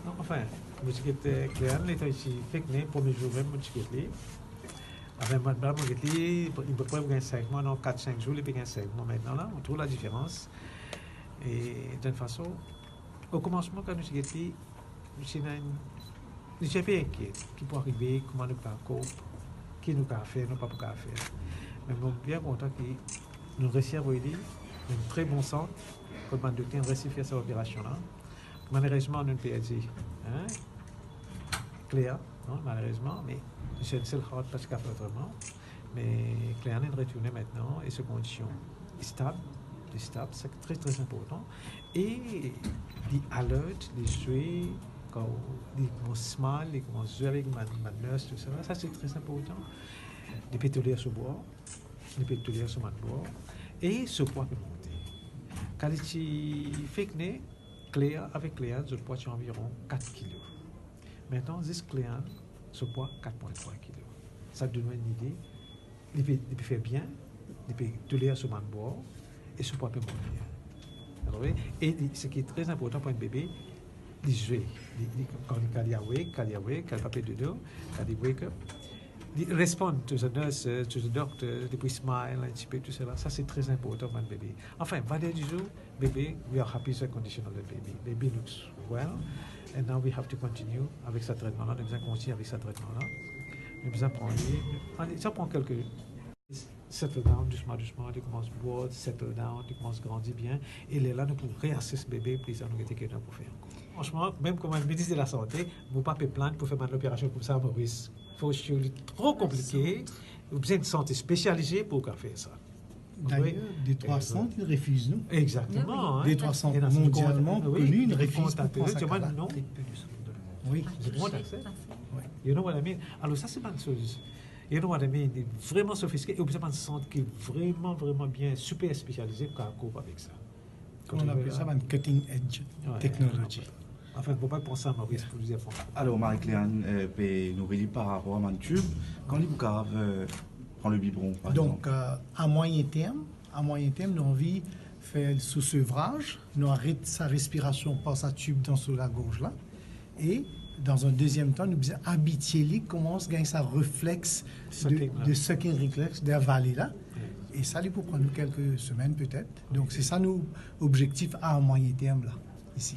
Non, enfin, musique était claire, les temps ici, fait que le premier jour même, musique était. Avec madame, il peut pas gagner 5 mois, non, 4-5 jours, il peut gagner 5 mois maintenant, là, on trouve la différence. Et d'une façon, au commencement, quand nous étions, nous étions bien inquiets, qui peut arriver, comment nous pouvons qui nous a fait, nous pas faire. Mais nous sommes bien contents que nous réussissons à avoir un très bon centre, comme on a réussi à faire cette opération-là. Malheureusement, nous avons perdu. Hein? Cléa, non, malheureusement, mais c'est le seul hard parce qu'à autrement. Mais Cléa est retournée maintenant et ses conditions stables, c'est très très important. Et les alert, les jouets, quand les smile, les jouer avec ma nurse, tout ça, ça c'est très important. Les pétrolières sur bois, les pétrolières sur bois, et ce poids peut monter. Quand tu fais que Cléa, avec Cléa, je poids sur environ 4 kg. Maintenant, ce Cléa, ce poids 4,3 kg. Ça donne une idée. Il peut faire bien, il peut tolérer sur bois, et ce poids peut monter. Et ce qui est très important pour un bébé, il joue. Quand il est awake, quand il pas de dos, quand il wake up, il répond to the nurse, to the doctor, il peut smile, un petit peu, tout cela. Ça, c'est très important pour un bébé. Enfin, valeur du jour, bébé, we are happy with the condition of the baby. Baby looks well, and now we have to continue avec ce traitement-là. Nous devons continuer avec ce traitement-là. Nous devons prendre, ça prend quelques settle down doucement, il commence à boire, settle down, il commence à grandir bien. Et là, nous pouvons réasseoir ce bébé, puis ça nous était quelqu'un pour faire. Franchement, même comme un ministre de la Santé, vous ne pouvez pas plaindre pour faire une opération comme ça, Maurice. Il faut trop compliqué. Vous avez besoin de santé spécialisée pour faire ça. D'ailleurs, des 3 centres, ils refusent, nous. Exactement. Des 3 centres mondialement connus, ils refusent pour prendre ça. Non. Oui. You know what I mean? Alors ça, c'est pas une chose. You know what I mean? Vraiment sophistiqué. Et vous avez un centre qui est vraiment, vraiment bien, super spécialisé pour couper avec ça. On appelle ça une cutting edge technology. Enfin, il ne faut pas penser à Maurice pour nous dire. Alors, Marie-Cléane, nous réunit par rapport à Mantube. Quand les boucaves prend le biberon, par donc, exemple. à moyen terme, nous avons envie de faire sous sevrage, nous arrêtons sa respiration par sa tube dans sous la gorge là. Et dans un deuxième temps, nous avons habitué lui commence à gagner sa réflexe de sucking reflex d'avaler là. Et ça, il peut prendre quelques semaines peut-être. Donc, c'est ça nos objectifs à moyen terme là, ici.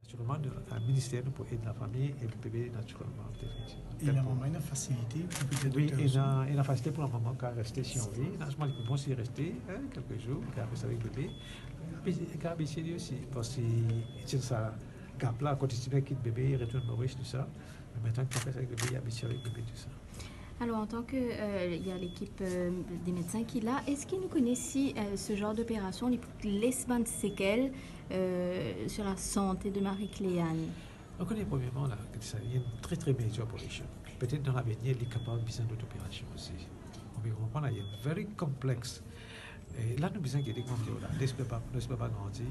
Naturellement, un ministère pour aider la famille et le bébé, naturellement. Et la maman, il a facilité. Oui, il a facilité pour la maman qui a resté si on veut. Naturellement, il peut bon s'y rester quelques jours, qui a resté avec le bébé. Puis, il a habitué aussi, parce que c'est ça. Là, quand il quitte le bébé, il retourne Maurice, tout ça. Mais maintenant qu'il fait avec le bébé, il est habitué avec le bébé, tout ça. Alors, en tant que il y a l'équipe des médecins qui est là, est-ce qu'ils nous connaissent si ce genre d'opération laisse de séquelles sur la santé de Marie-Cléane? On connaît premièrement là, il y a une très très major operation. Peut-être dans l'avenir, il est capable de faire d'autres opérations aussi. On peut comprendre, il y a une very complexe. Et là, nous avons besoin de dire là, laisse-le pas grandir.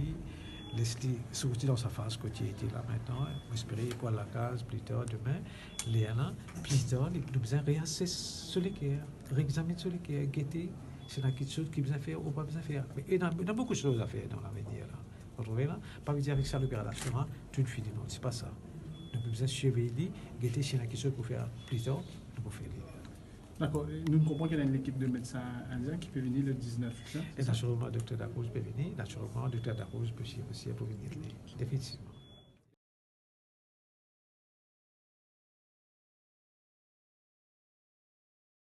Leslie, surtout dans sa phase quotidienne là maintenant, espérer pour la case plus tard demain, Léana, plus tard, nous avons besoin de réasser sur les cœurs, réexaminer sur les cœurs, guetter, c'est quelque chose qui besoin de faire ou pas besoin de faire. Mais il y a beaucoup de choses à faire dans l'avenir là. Vous trouvez là? Pas dire avec ça l'opération, tout finit, non, c'est pas ça. Nous avons besoin de surveiller, guetter, s'il y a quelque chose pour faire plus tard, nous pouvons faire. D'accord. Nous comprenons qu'il y a une équipe de médecins indiens qui peut venir le 19. Et naturellement, le docteur Darroze peut venir. Naturellement, le docteur Darroze peut aussi venir. Définitivement.